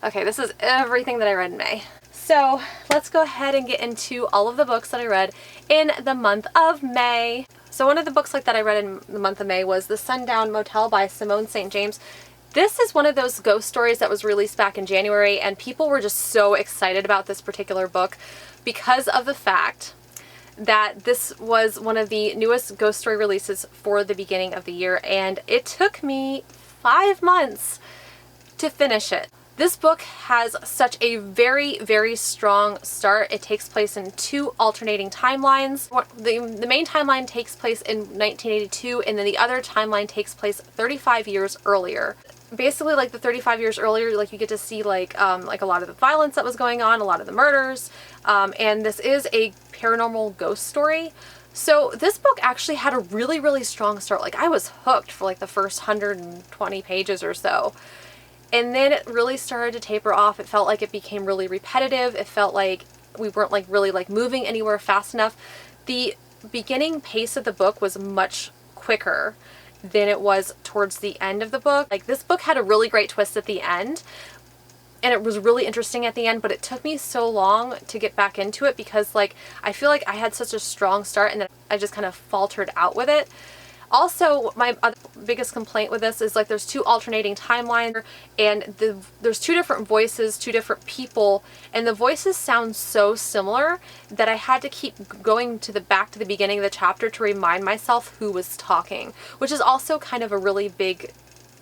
Okay, this is everything that I read in May. So let's go ahead and get into all of the books that I read in the month of May. So one of the books like that I read in the month of May was The Sunken Motel by Simone St. James. This is one of those ghost stories that was released back in January, and people were just so excited about this particular book because of the fact that this was one of the newest ghost story releases for the beginning of the year, and it took me 5 months to finish it. This book has such a very, very strong start. It takes place in 2 alternating timelines. The main timeline takes place in 1982, and then the other timeline takes place 35 years earlier. Basically, like the 35 years earlier, like you get to see like a lot of the violence that was going on, a lot of the murders, and this is a paranormal ghost story. So this book actually had a really, really strong start. Like I was hooked for like the first 120 pages or so. And then it really started to taper off. It felt like it became really repetitive. It felt like we weren't like really like moving anywhere fast enough. The beginning pace of the book was much quicker than it was towards the end of the book. Like this book had a really great twist at the end, and it was really interesting at the end, but it took me so long to get back into it because like I feel like I had such a strong start and then I just kind of faltered out with it. Also, my other biggest complaint with this is like there's 2 alternating timelines, and there's 2 different voices, 2 different people, and the voices sound so similar that I had to keep going to back to the beginning of the chapter to remind myself who was talking, which is also kind of a really big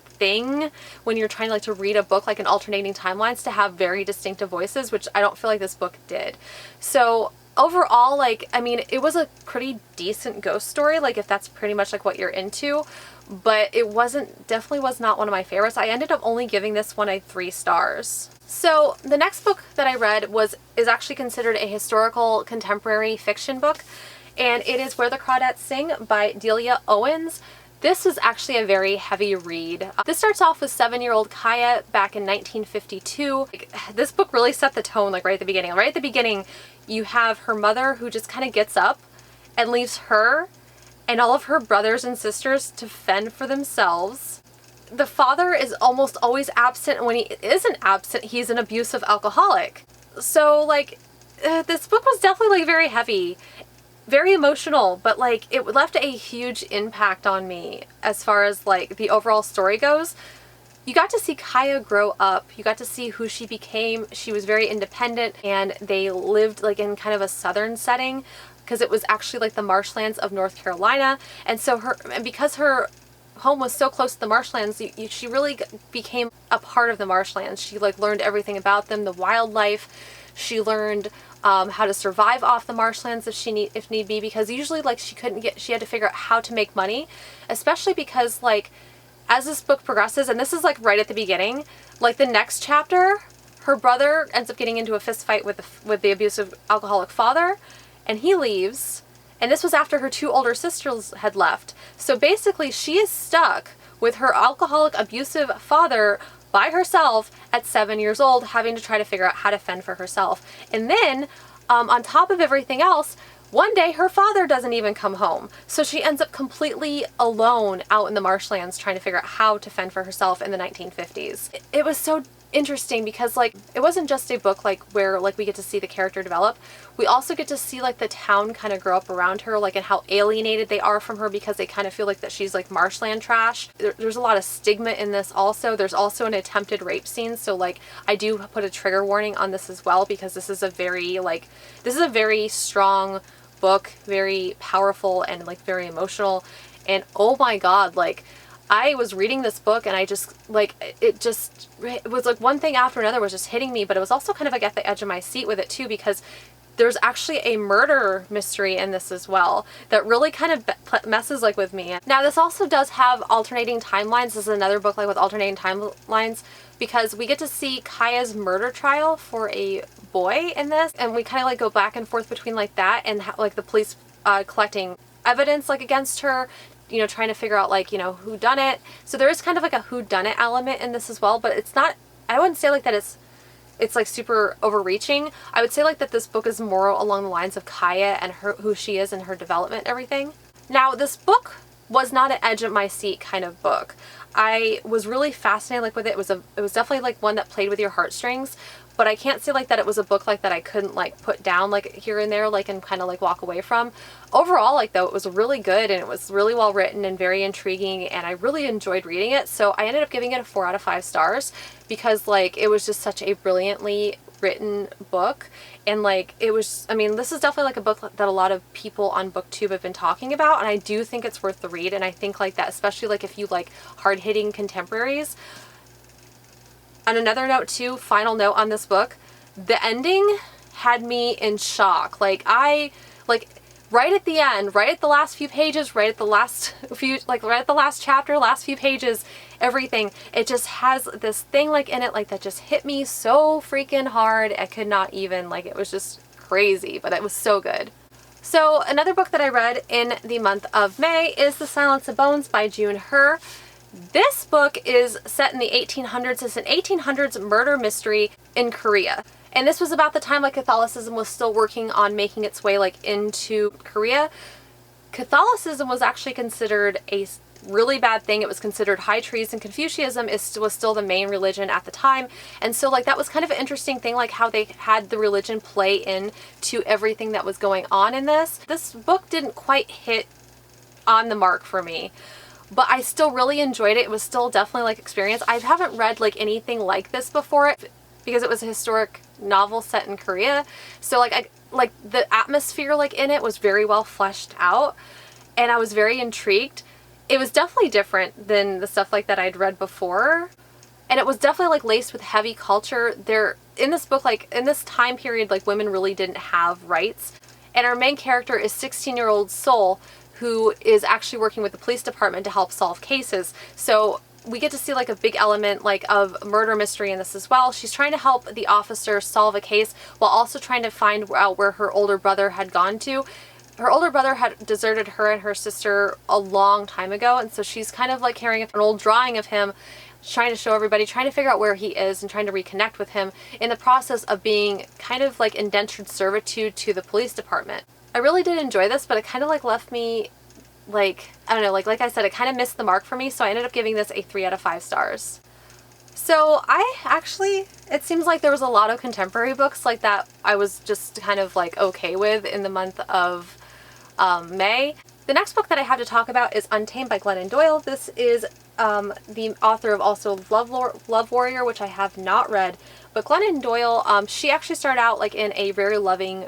thing when you're trying to read a book like an alternating timelines, to have very distinctive voices, which I don't feel like this book did. So overall, like, I mean, it was a pretty decent ghost story, like if that's pretty much like what you're into, but it definitely was not one of my favorites. I ended up only giving this one a 3 stars. So the next book that I read is actually considered a historical contemporary fiction book, and it is Where the Crawdads Sing by Delia Owens. This was actually a very heavy read. This starts off with 7-year-old Kaya back in 1952. This book really set the tone like right at the beginning. Right at the beginning, you have her mother who just kind of gets up and leaves her and all of her brothers and sisters to fend for themselves. The father is almost always absent, and when he isn't absent, he's an abusive alcoholic. So like, this book was definitely like very heavy. Very emotional, but like it left a huge impact on me as far as like the overall story goes. You got to see Kaya grow up. You got to see who she became. She was very independent, and they lived like in kind of a southern setting because it was actually like the marshlands of North Carolina. And so because her home was so close to the marshlands, she really became a part of the marshlands. She like learned everything about them, the wildlife. She learned how to survive off the marshlands if need be, because usually like she had to figure out how to make money, especially because like as this book progresses, and this is like right at the beginning, like the next chapter, her brother ends up getting into a fist fight with the abusive alcoholic father, and he leaves, and this was after her 2 older sisters had left. So basically she is stuck with her alcoholic abusive father by herself at 7 years old, having to try to figure out how to fend for herself. And then on top of everything else, one day her father doesn't even come home. So she ends up completely alone out in the marshlands trying to figure out how to fend for herself in the 1950s. It was so interesting because like it wasn't just a book like where like we get to see the character develop. We also get to see like the town kind of grow up around her, like, and how alienated they are from her because they kind of feel like that she's like marshland trash. There's a lot of stigma in this also. There's also an attempted rape scene, so like I do put a trigger warning on this as well, because this is a very strong book, very powerful and like very emotional. And oh my god, like I was reading this book and I just like it was like one thing after another was just hitting me, but it was also kind of like at the edge of my seat with it too, because there's actually a murder mystery in this as well that really kind of messes like with me. Now this also does have alternating timelines. This is another book like with alternating timelines, because we get to see Kaya's murder trial for a boy in this, and we kind of like go back and forth between like that and like the police collecting evidence like against her, you know, trying to figure out like, you know, who done it. So there is kind of like a who done it element in this as well, but it's not, I wouldn't say like that it's like super overreaching. I would say like that this book is more along the lines of Kaya and who she is and her development and everything. Now this book was not an edge of my seat kind of book. I was really fascinated like with it. It was definitely like one that played with your heartstrings, but I can't say like that it was a book like that I couldn't like put down like here and there like and kind of like walk away from. Overall, like though, it was really good and it was really well written and very intriguing, and I really enjoyed reading it. So I ended up giving it a 4 out of 5 stars because like it was just such a brilliantly written book. And like it was, I mean, this is definitely like a book that a lot of people on BookTube have been talking about, and I do think it's worth the read. And I think like that, especially like if you like hard-hitting contemporaries. On another note too, final note on this book, the ending had me in shock. Like right at the end, right at the last few pages, right at the last chapter, last few pages, everything, it just has this thing like in it like that just hit me so freaking hard. I could not even, like, it was just crazy, but it was so good. So another book that I read in the month of May is The Silence of Bones by June Her. This book is set in the 1800s. It's an 1800s murder mystery in Korea. And this was about the time like Catholicism was still working on making its way like into Korea. Catholicism was actually considered a really bad thing. It was considered high treason. Confucianism was still the main religion at the time. And so like that was kind of an interesting thing, like how they had the religion play in to everything that was going on in this. This book didn't quite hit on the mark for me, but I still really enjoyed it. It was still definitely like experience. I haven't read like anything like this before because it was a historic novel set in Korea. So like the atmosphere like in it was very well fleshed out, and I was very intrigued. It was definitely different than the stuff like that I'd read before, and it was definitely like laced with heavy culture. There in this book, like in this time period, like women really didn't have rights, and our main character is 16-year-old Seol, who is actually working with the police department to help solve cases. So we get to see like a big element like of murder mystery in this as well. She's trying to help the officer solve a case while also trying to find out where her older brother had gone to. Her older brother had deserted her and her sister a long time ago, and so she's kind of like carrying an old drawing of him, trying to show everybody, trying to figure out where he is and trying to reconnect with him in the process of being kind of like indentured servitude to the police department. I really did enjoy this, but it kind of like left me like, I don't know, like I said, it kind of missed the mark for me, so I ended up giving this a 3 out of 5 stars. So it seems like there was a lot of contemporary books like that I was just kind of like okay with in the month of May. The next book that I have to talk about is Untamed by Glennon Doyle. This is the author of also Love Warrior, which I have not read, but Glennon Doyle, she actually started out like in a very loving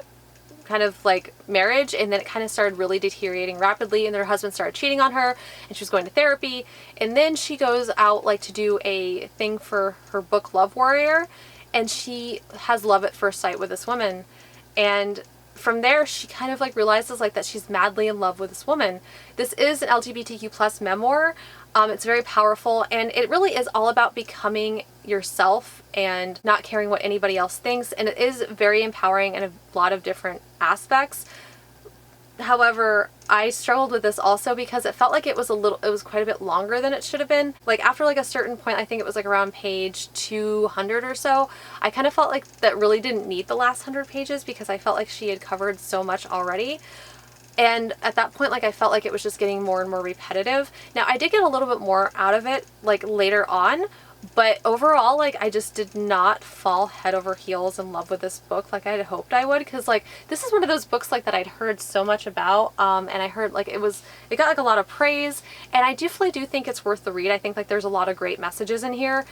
kind of like marriage, and then it kind of started really deteriorating rapidly, and her husband started cheating on her, and she was going to therapy, and then she goes out like to do a thing for her book Love Warrior, and she has love at first sight with this woman, and from there she kind of like realizes like that she's madly in love with this woman. This is an LGBTQ plus memoir. It's very powerful, and it really is all about becoming yourself and not caring what anybody else thinks, and it is very empowering in a lot of different aspects. However, I struggled with this also because it felt like it was quite a bit longer than it should have been. Like after like a certain point, I think it was like around page 200 or so, I kind of felt like that really didn't need the last 100 pages because I felt like she had covered so much already. And at that point, like I felt like it was just getting more and more repetitive. Now I did get a little bit more out of it like later on, but overall, like I just did not fall head over heels in love with this book like I had hoped I would, because like this is one of those books like that I'd heard so much about, and I heard like it got like a lot of praise, and I definitely do think it's worth the read. I think like there's a lot of great messages in here.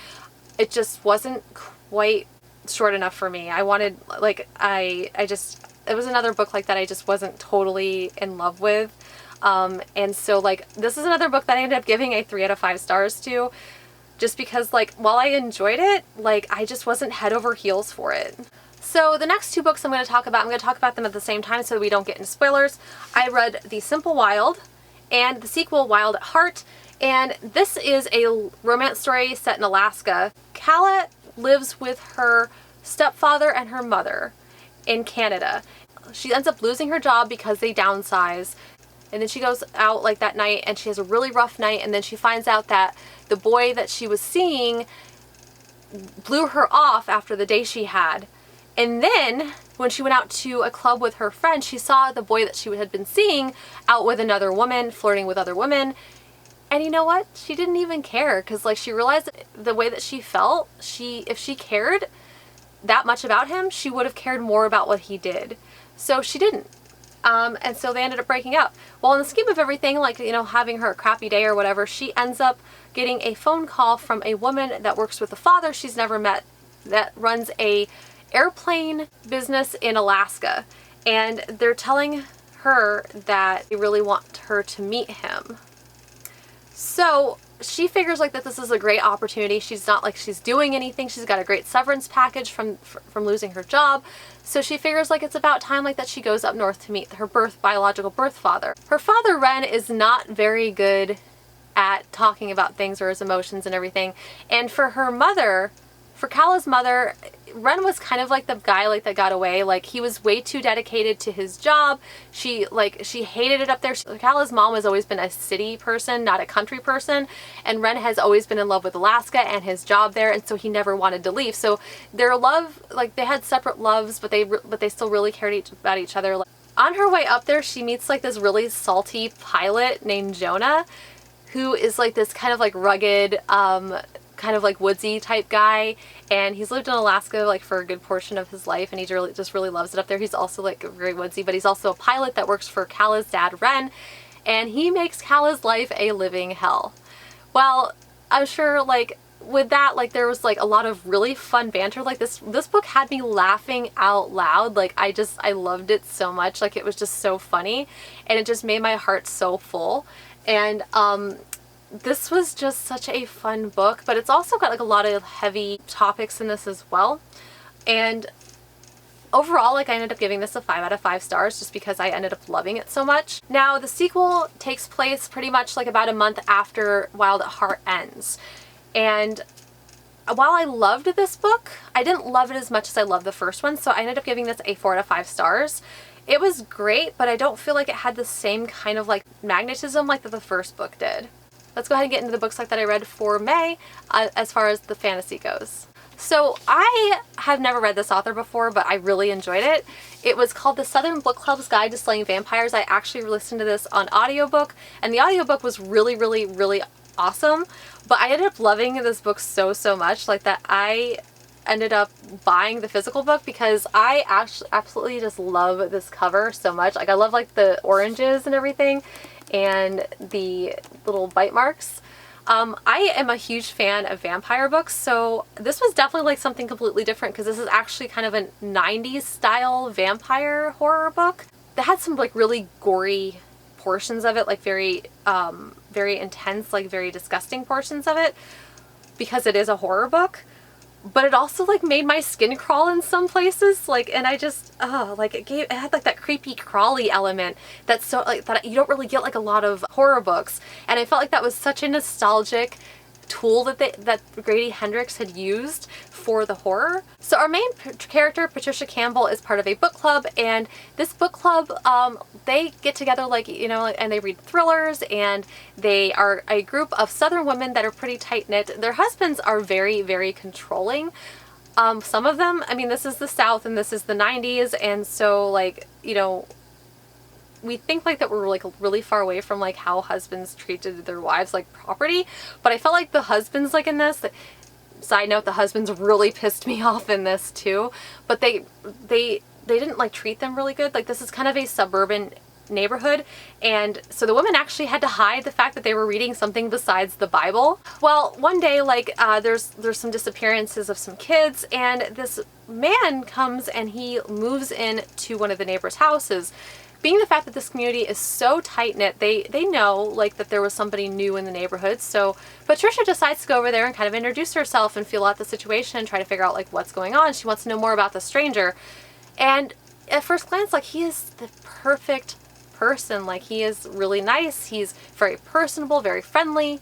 It just wasn't quite short enough for me. I wanted like it was another book like that I just wasn't totally in love with, and so like this is another book that I ended up giving a 3 out of 5 stars to, just because like while I enjoyed it, like I just wasn't head over heels for it. So the next 2 books I'm going to talk about them at the same time so we don't get into spoilers. I read The Simple Wild and the sequel Wild at Heart, and this is a romance story set in Alaska. Calla lives with her stepfather and her mother in Canada. She ends up losing her job because they downsize, and then she goes out like that night and she has a really rough night, and then she finds out that the boy that she was seeing blew her off after the day she had, And then when she went out to a club with her friend, she saw the boy that she had been seeing out with another woman, flirting with other women. And you know what? She didn't even care, because like she realized the way that she felt, if she cared that much about him, she would have cared more about what he did. So she didn't. And so they ended up breaking up. Well, in the scheme of everything, like, you know, having her crappy day or whatever, she ends up getting a phone call from a woman that works with a father she's never met that runs a airplane business in Alaska. And they're telling her that they really want her to meet him. So she figures like that this is a great opportunity. She's not like she's doing anything. She's got a great severance package from losing her job. So she figures like it's about time like that she goes up north to meet her biological birth father. Her father, Ren, is not very good at talking about things or his emotions and everything. And for her mother, for Calla's mother, Ren was kind of like the guy like that got away. Like he was way too dedicated to his job. She hated it up there. Calla's mom has always been a city person, not a country person, and Ren has always been in love with Alaska and his job there, and so he never wanted to leave. So their love, like they had separate loves, but they still really cared about each other. On her way up there, she meets like this really salty pilot named Jonah, who is like this kind of like rugged, kind of like woodsy type guy, and he's lived in Alaska like for a good portion of his life, and he just really loves it up there. He's also like very woodsy, but he's also a pilot that works for Calla's dad, Ren, and he makes Calla's life a living hell. Well, I'm sure like with that, like there was like a lot of really fun banter. Like this book had me laughing out loud. Like I loved it so much. Like it was just so funny, and it just made my heart so full. And this was just such a fun book, but it's also got like a lot of heavy topics in this as well. And overall, like I ended up giving this a 5 out of 5 stars just because I ended up loving it so much. Now the sequel takes place pretty much like about a month after Wild at Heart ends. And while I loved this book, I didn't love it as much as I loved the first one, so I ended up giving this a 4 out of 5 stars. It was great, but I don't feel like it had the same kind of like magnetism like that the first book did. Let's go ahead and get into the books like that I read for May as far as the fantasy goes. So I have never read this author before, but I really enjoyed it. It was called The Southern Book Club's Guide to Slaying Vampires. I actually listened to this on audiobook, and the audiobook was really, really, really awesome. But I ended up loving this book so much like that I ended up buying the physical book because I actually absolutely just love this cover so much. Like I love like the oranges and everything, and the little bite marks. I am a huge fan of vampire books, so this was definitely like something completely different because this is actually kind of a 90s style vampire horror book that had some like really gory portions of it, like very intense, like very disgusting portions of it because it is a horror book. But it also like made my skin crawl in some places, like, and I just like it had like that creepy crawly element that's so like that you don't really get like a lot of horror books, and I felt like that was such a nostalgic tool that Grady Hendrix had used for the horror. So our main character, Patricia Campbell, is part of a book club, and this book club, they get together like, you know, and they read thrillers, and they are a group of Southern women that are pretty tight-knit. Their husbands are very, very controlling. Some of them, I mean, this is the South and this is the 90s, and so like, you know, we think like that we're like really far away from like how husbands treated their wives like property, but I felt like the husbands like in this, side note, the husbands really pissed me off in this too, but they didn't like treat them really good. Like this is kind of a suburban neighborhood, and so the women actually had to hide the fact that they were reading something besides the Bible. Well, one day like there's some disappearances of some kids, and this man comes and he moves in to one of the neighbors' houses. Being the fact that this community is so tight-knit, they know like that there was somebody new in the neighborhood, so Patricia decides to go over there and kind of introduce herself and feel out the situation and try to figure out like what's going on. She wants to know more about the stranger, and at first glance, like he is the perfect person. Like he is really nice, he's very personable, very friendly,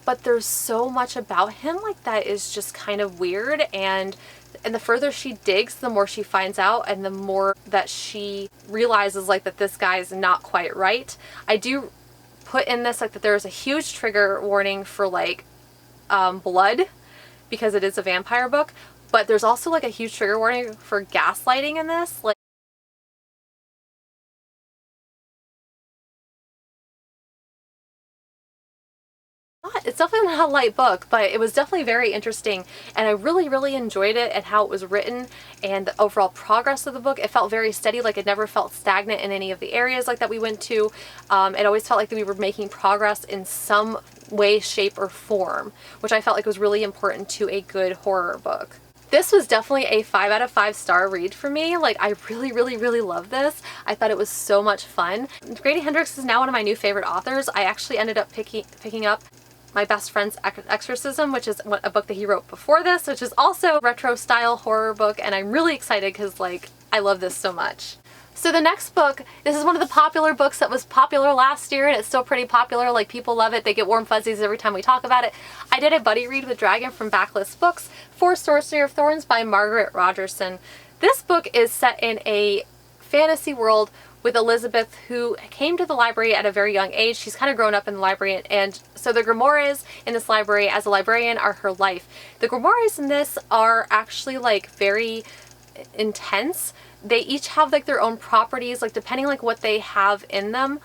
but there's so much about him like that is just kind of weird, and the further she digs, the more she finds out, and the more that she realizes like that this guy is not quite right. I do put in this like that there is a huge trigger warning for like blood because it is a vampire book, but there's also like a huge trigger warning for gaslighting in this. Like, it's definitely not a light book, but it was definitely very interesting, and I really enjoyed it and how it was written and the overall progress of the book. It felt very steady, like it never felt stagnant in any of the areas like that we went to. It always felt like we were making progress in some way, shape, or form, which I felt like was really important to a good horror book. This was definitely a 5 out of 5 star read for me. Like, I really love this. I thought it was so much fun. Grady Hendrix is now one of my new favorite authors. I actually ended up picking up My Best Friend's Exorcism, which is a book that he wrote before this, which is also a retro style horror book, and I'm really excited because, like, I love this so much. So the next book, this is one of the popular books that was popular last year, and it's still pretty popular. Like, people love it. They get warm fuzzies every time we talk about it. I did a buddy read with Dragon from Backless Books for Sorcery of Thorns by Margaret Rogerson. This book is set in a fantasy world with Elizabeth, who came to the library at a very young age. She's kind of grown up in the library, and so the grimoires in this library as a librarian are her life. The grimoires in this are actually like very intense. They each have like their own properties, like depending like what they have in them.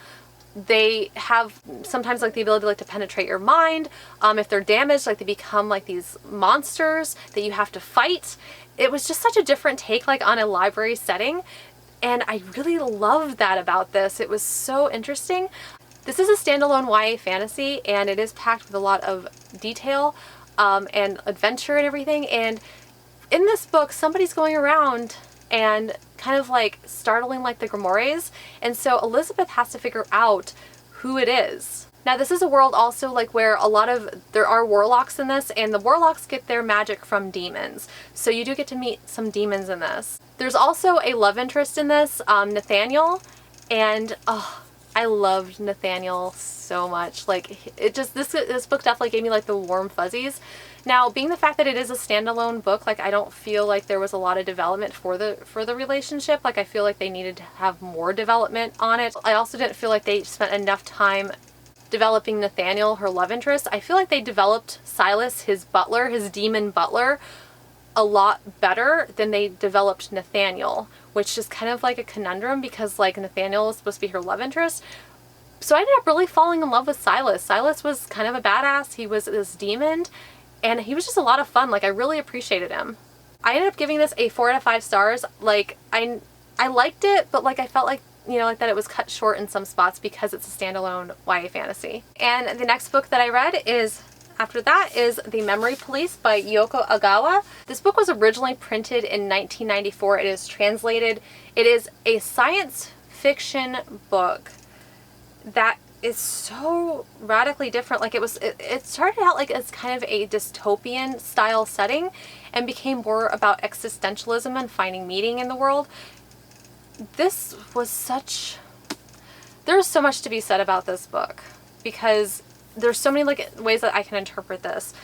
They have sometimes like the ability like to penetrate your mind. If they're damaged, like they become like these monsters that you have to fight. It was just such a different take like on a library setting, and I really loved that about this. It was so interesting. This is a standalone YA fantasy, and it is packed with a lot of detail and adventure and everything. And in this book, somebody's going around and kind of like startling like the grimoires, and so Elizabeth has to figure out who it is. Now, this is a world also like where there are warlocks in this, and the warlocks get their magic from demons. So you do get to meet some demons in this. There's also a love interest in this, Nathaniel, and I loved Nathaniel so much. Like, it just, this book definitely gave me like the warm fuzzies. Now, being the fact that it is a standalone book, like I don't feel like there was a lot of development for the relationship. Like, I feel like they needed to have more development on it. I also didn't feel like they spent enough time developing Nathaniel, her love interest. I feel like they developed Silas, his butler, his demon butler, a lot better than they developed Nathaniel, which is kind of like a conundrum because like Nathaniel is supposed to be her love interest. So I ended up really falling in love with Silas. Silas was kind of a badass. He was this demon, and he was just a lot of fun. Like, I really appreciated him. I ended up giving this a 4 out of 5 stars. Like, I liked it, but like I felt like, you know, like that it was cut short in some spots because it's a standalone YA fantasy. And the next book that I read after that is The Memory Police by Yoko Agawa. This book was originally printed in 1994. It is translated. It is a science fiction book that is so radically different. Like, it started out like as kind of a dystopian style setting and became more about existentialism and finding meaning in the world. This was there's so much to be said about this book because there's so many like ways that I can interpret this.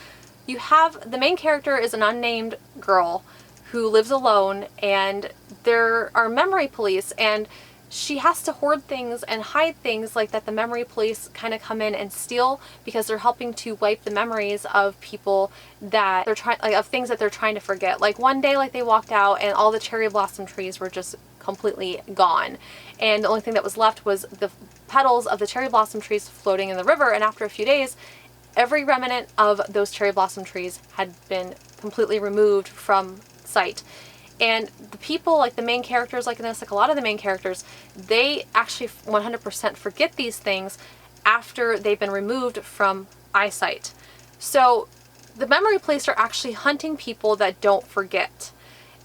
You have the main character is an unnamed girl who lives alone, and there are memory police, and she has to hoard things and hide things like that the memory police kind of come in and steal because they're helping to wipe the memories of people that they're trying, like, of things that they're trying to forget. Like, one day, like, they walked out and all the cherry blossom trees were just completely gone, and the only thing that was left was the petals of the cherry blossom trees floating in the river. And after a few days, every remnant of those cherry blossom trees had been completely removed from sight. And the people, like the main characters, like in this, like a lot of the main characters, they actually 100% forget these things after they've been removed from eyesight. So the memory police are actually hunting people that don't forget.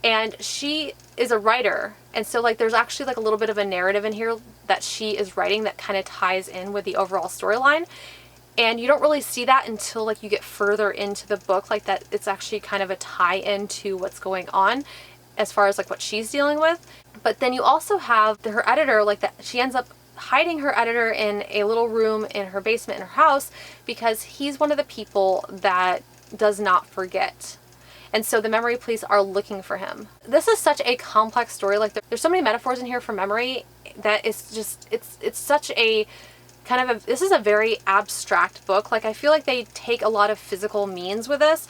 And she is a writer, and so like there's actually like a little bit of a narrative in here that she is writing that kind of ties in with the overall storyline. And you don't really see that until like you get further into the book, like that it's actually kind of a tie-in to what's going on as far as like what she's dealing with. But then you also have her editor, like that she ends up hiding her editor in a little room in her basement in her house because he's one of the people that does not forget. And so the memory police are looking for him. This is such a complex story. Like there's so many metaphors in here for memory that it's just, it's such a kind of this is a very abstract book. Like, I feel like they take a lot of physical means with this.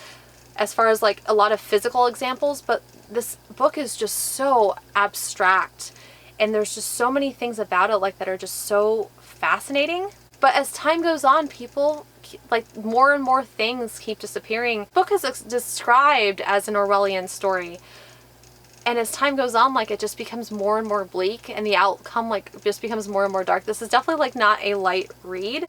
as far as like a lot of physical examples, but this book is just so abstract, and there's just so many things about it like that are just so fascinating. But as time goes on, people, like, more and more things keep disappearing. The book is described as an Orwellian story, and as time goes on, like, it just becomes more and more bleak, and the outcome, like, just becomes more and more dark. This is definitely, like, not a light read.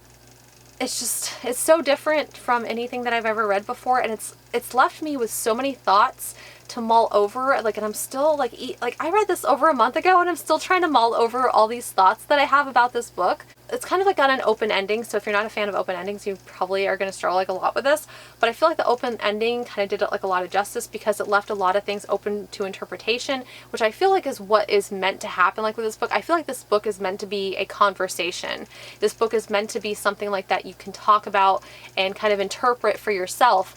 It's just, it's so different from anything that I've ever read before, and it's left me with so many thoughts to mull over, like, and I'm still, like, I read this over a month ago, and I'm still trying to mull over all these thoughts that I have about this book. It's kind of like got an open ending, so if you're not a fan of open endings, you probably are going to struggle like a lot with this, but I feel like the open ending kind of did it like a lot of justice, because it left a lot of things open to interpretation, which I feel like is what is meant to happen. Like with this book, I feel like this book is meant to be a conversation. This book is meant to be something like that you can talk about and kind of interpret for yourself,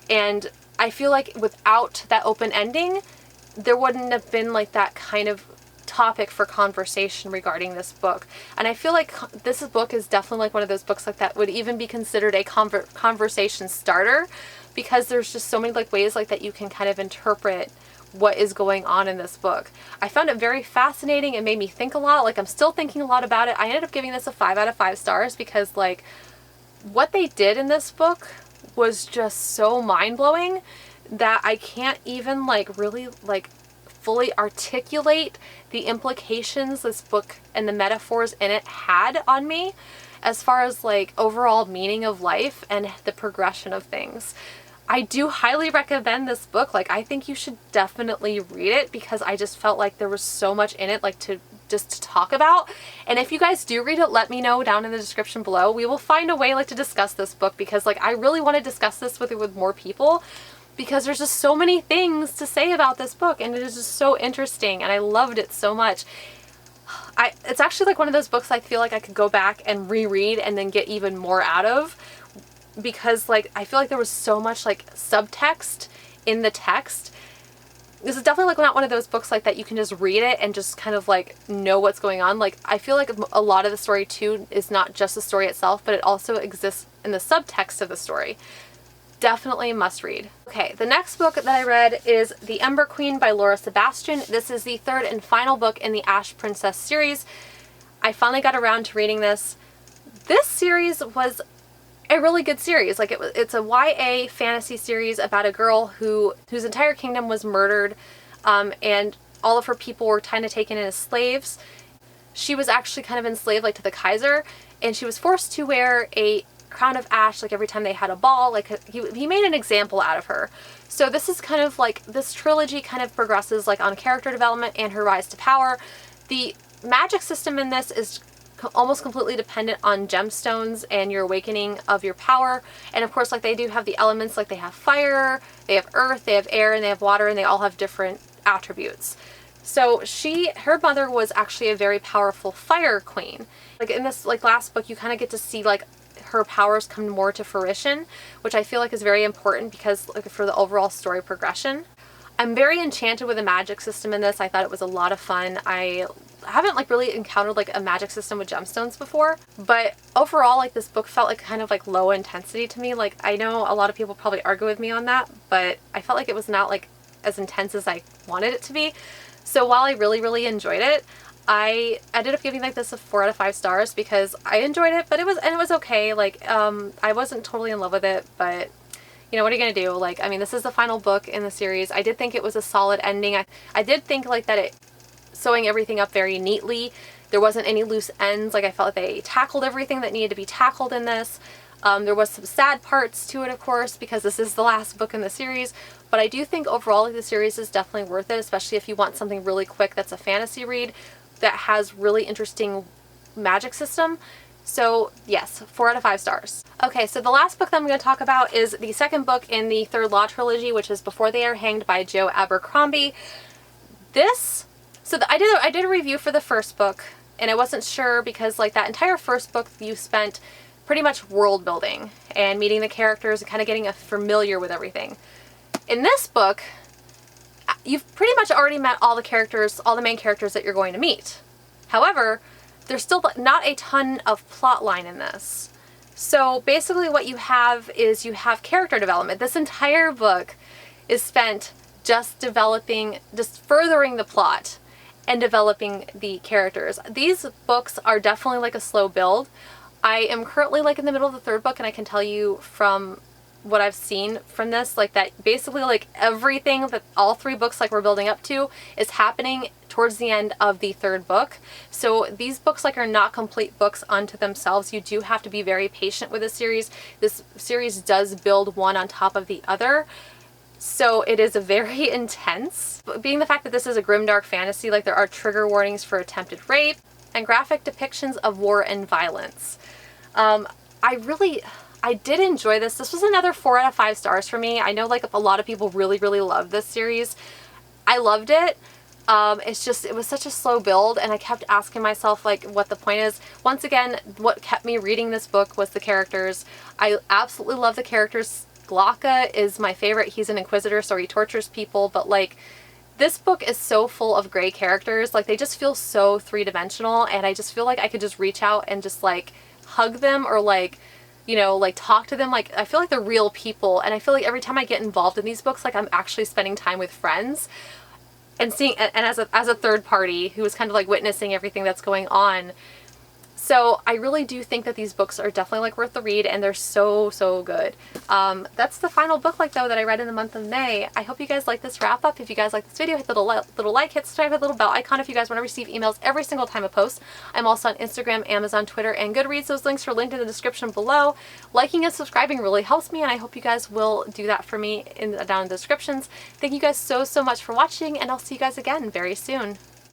and I feel like without that open ending, there wouldn't have been like that kind of topic for conversation regarding this book. And I feel like this book is definitely like one of those books like that would even be considered a conversation starter, because there's just so many like ways like that you can kind of interpret what is going on in this book. I found it very fascinating. It made me think a lot. Like, I'm still thinking a lot about it. I ended up giving this a 5 out of 5 stars because, like, what they did in this book was just so mind-blowing that I can't even like really like fully articulate the implications this book and the metaphors in it had on me as far as like overall meaning of life and the progression of things. I do highly recommend this book. Like, I think you should definitely read it, because I just felt like there was so much in it like to talk about. And if you guys do read it, let me know down in the description below. We will find a way like to discuss this book, because like I really want to discuss this with more people, because there's just so many things to say about this book, and it is just so interesting, and I loved it so much. It's actually like one of those books I feel like I could go back and reread and then get even more out of, because like I feel like there was so much like subtext in the text. This is definitely like not one of those books like that you can just read it and just kind of like know what's going on. Like, I feel like a lot of the story too is not just the story itself, but it also exists in the subtext of the story. Definitely must read. Okay, the next book that I read is The Ember Queen by Laura Sebastian. This is the third and final book in the Ash Princess series. I finally got around to reading this. This series was a really good series. Like, it's a YA fantasy series about a girl whose entire kingdom was murdered, and all of her people were kind of taken in as slaves. She was actually kind of enslaved like to the Kaiser, and she was forced to wear a crown of ash like every time they had a ball. Like, he made an example out of her. So this is kind of like, this trilogy kind of progresses like on character development and her rise to power. The magic system in this is almost completely dependent on gemstones and your awakening of your power. And of course, like, they do have the elements, like they have fire, they have earth, they have air, and they have water, and they all have different attributes. So her mother was actually a very powerful fire queen. Like, in this like last book, you kind of get to see like her powers come more to fruition, which I feel like is very important because like for the overall story progression. I'm very enchanted with the magic system in this. I thought it was a lot of fun. I haven't like really encountered like a magic system with gemstones before, but overall like this book felt like kind of like low intensity to me. Like, I know a lot of people probably argue with me on that, but I felt like it was not like as intense as I wanted it to be. So while I really enjoyed it, I ended up giving like this a 4 out of 5 stars because I enjoyed it, but it was okay. Like, I wasn't totally in love with it, but you know, what are you gonna do? Like, I mean, this is the final book in the series. I did think it was a solid ending. I did think like that it sewing everything up very neatly. There wasn't any loose ends. Like, I felt like they tackled everything that needed to be tackled in this. There was some sad parts to it, of course, because this is the last book in the series, but I do think overall like the series is definitely worth it, especially if you want something really quick that's a fantasy read that has really interesting magic system. So yes, 4 out of 5 stars. Okay, so the last book that I'm going to talk about is the second book in the Third Law trilogy, which is Before They Are Hanged by Joe Abercrombie. I did a review for the first book, and I wasn't sure because like that entire first book you spent pretty much world building and meeting the characters and kind of getting familiar with everything. In this book, you've pretty much already met all the characters, all the main characters that you're going to meet. However, there's still not a ton of plot line in this. So basically what you have is you have character development. This entire book is spent just furthering the plot and developing the characters. These books are definitely like a slow build. I am currently like in the middle of the third book, and I can tell you from what I've seen from this, like that basically like everything that all three books like we're building up to is happening towards the end of the third book. So these books like are not complete books unto themselves. You do have to be very patient with this series. This series does build one on top of the other. So it is a very intense. Being the fact that this is a grimdark fantasy, like there are trigger warnings for attempted rape and graphic depictions of war and violence. I did enjoy this. This was another 4 out of 5 stars for me. I know like a lot of people really, really love this series. I loved it. It was such a slow build, and I kept asking myself like what the point is. Once again, what kept me reading this book was the characters. I absolutely love the characters. Glocka is my favorite. He's an inquisitor, so he tortures people, but like this book is so full of gray characters. Like they just feel so three-dimensional, and I just feel like I could just reach out and just like hug them or like, you know, like talk to them. Like I feel like they're real people, and I feel like every time I get involved in these books, like I'm actually spending time with friends and seeing, and as a third party who is kind of like witnessing everything that's going on. So I really do think that these books are definitely like worth the read, and they're so, so good. That's the final book like though that I read in the month of May. I hope you guys like this wrap up. If you guys like this video, hit the little like, hit subscribe, hit the little bell icon if you guys want to receive emails every single time I post. I'm also on Instagram, Amazon, Twitter, and Goodreads. Those links are linked in the description below. Liking and subscribing really helps me, and I hope you guys will do that for me down in the descriptions. Thank you guys so, so much for watching, and I'll see you guys again very soon.